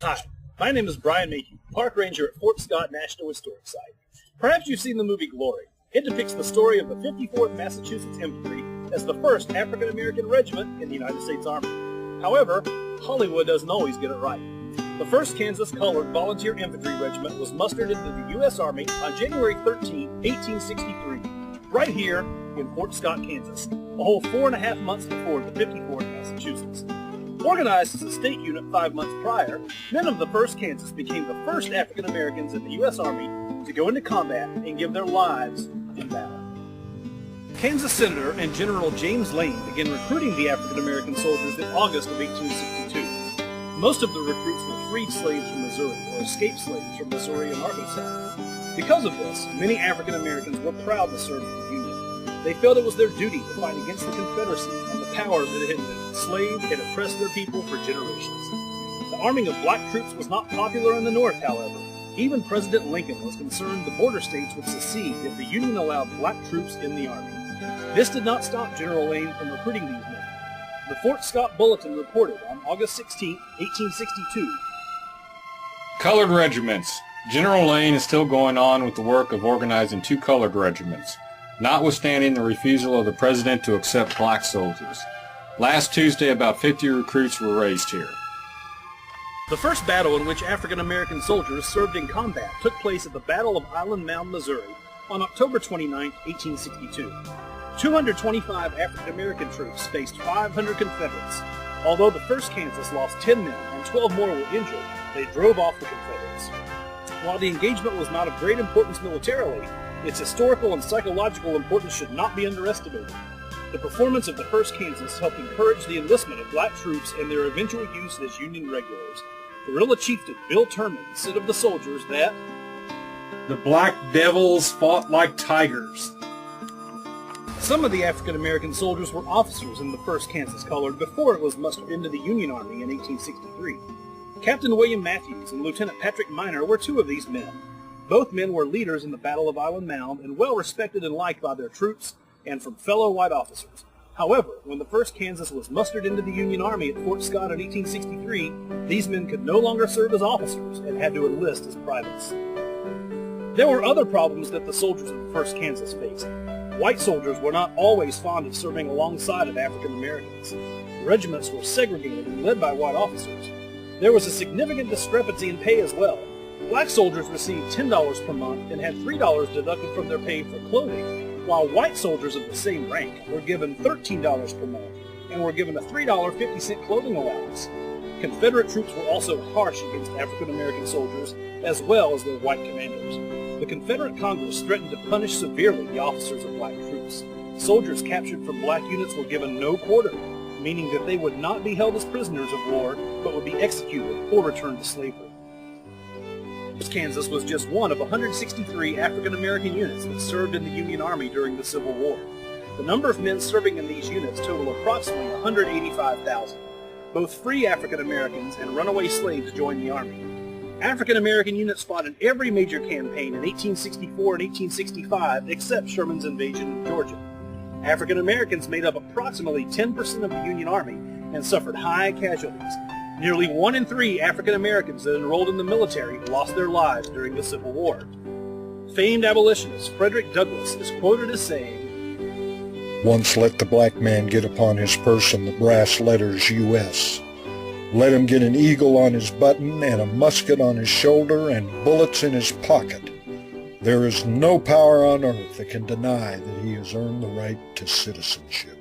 Hi, my name is Brian Mayhew, Park Ranger at Fort Scott National Historic Site. Perhaps you've seen the movie Glory. It depicts the story of the 54th Massachusetts Infantry as the first African-American regiment in the United States Army. However, Hollywood doesn't always get it right. The 1st Kansas Colored Volunteer Infantry Regiment was mustered into the U.S. Army on January 13, 1863, right here in Fort Scott, Kansas, a whole 4.5 months before the 54th Massachusetts. Organized as a state unit 5 months prior, men of the 1st Kansas became the first African Americans in the U.S. Army to go into combat and give their lives in battle. Kansas Senator and General James Lane began recruiting the African American soldiers in August of 1862. Most of the recruits were freed slaves from Missouri or escaped slaves from Missouri and Arkansas. Because of this, many African Americans were proud to serve in the Union. They felt it was their duty to fight against the Confederacy and the power that had enslaved and oppressed their people for generations. The arming of black troops was not popular in the North, however. Even President Lincoln was concerned the border states would secede if the Union allowed black troops in the Army. This did not stop General Lane from recruiting these men. The Fort Scott Bulletin reported on August 16, 1862, Colored regiments. General Lane is still going on with the work of organizing 2 colored regiments, notwithstanding the refusal of the president to accept black soldiers. Last Tuesday, about 50 recruits were raised here. The first battle in which African American soldiers served in combat took place at the Battle of Island Mound, Missouri, on October 29, 1862. 225 African American troops faced 500 Confederates. Although the 1st Kansas lost 10 men and 12 more were injured, they drove off the Confederates. While the engagement was not of great importance militarily, its historical and psychological importance should not be underestimated. The performance of the 1st Kansas helped encourage the enlistment of black troops and their eventual use as Union regulars. Guerrilla chieftain Bill Turman said of the soldiers that the black devils fought like tigers. Some of the African American soldiers were officers in the 1st Kansas Colored before it was mustered into the Union Army in 1863. Captain William Matthews and Lieutenant Patrick Minor were 2 of these men. Both men were leaders in the Battle of Island Mound and well respected and liked by their troops and from fellow white officers. However, when the 1st Kansas was mustered into the Union Army at Fort Scott in 1863, these men could no longer serve as officers and had to enlist as privates. There were other problems that the soldiers of the 1st Kansas faced. White soldiers were not always fond of serving alongside of African Americans. Regiments were segregated and led by white officers. There was a significant discrepancy in pay as well. Black soldiers received $10 per month and had $3 deducted from their pay for clothing, while white soldiers of the same rank were given $13 per month and were given a $3.50 clothing allowance. Confederate troops were also harsh against African American soldiers as well as their white commanders. The Confederate Congress threatened to punish severely the officers of black troops. Soldiers captured from black units were given no quarter, meaning that they would not be held as prisoners of war but would be executed or returned to slavery. Kansas was just one of 163 African American units that served in the Union Army during the Civil War. The number of men serving in these units totaled approximately 185,000. Both free African Americans and runaway slaves joined the Army. African American units fought in every major campaign in 1864 and 1865 except Sherman's invasion of Georgia. African Americans made up approximately 10% of the Union Army and suffered high casualties. Nearly 1 in 3 African Americans that enrolled in the military lost their lives during the Civil War. Famed abolitionist Frederick Douglass is quoted as saying, "Once let the black man get upon his person the brass letters U.S. Let him get an eagle on his button and a musket on his shoulder and bullets in his pocket. There is no power on earth that can deny that he has earned the right to citizenship."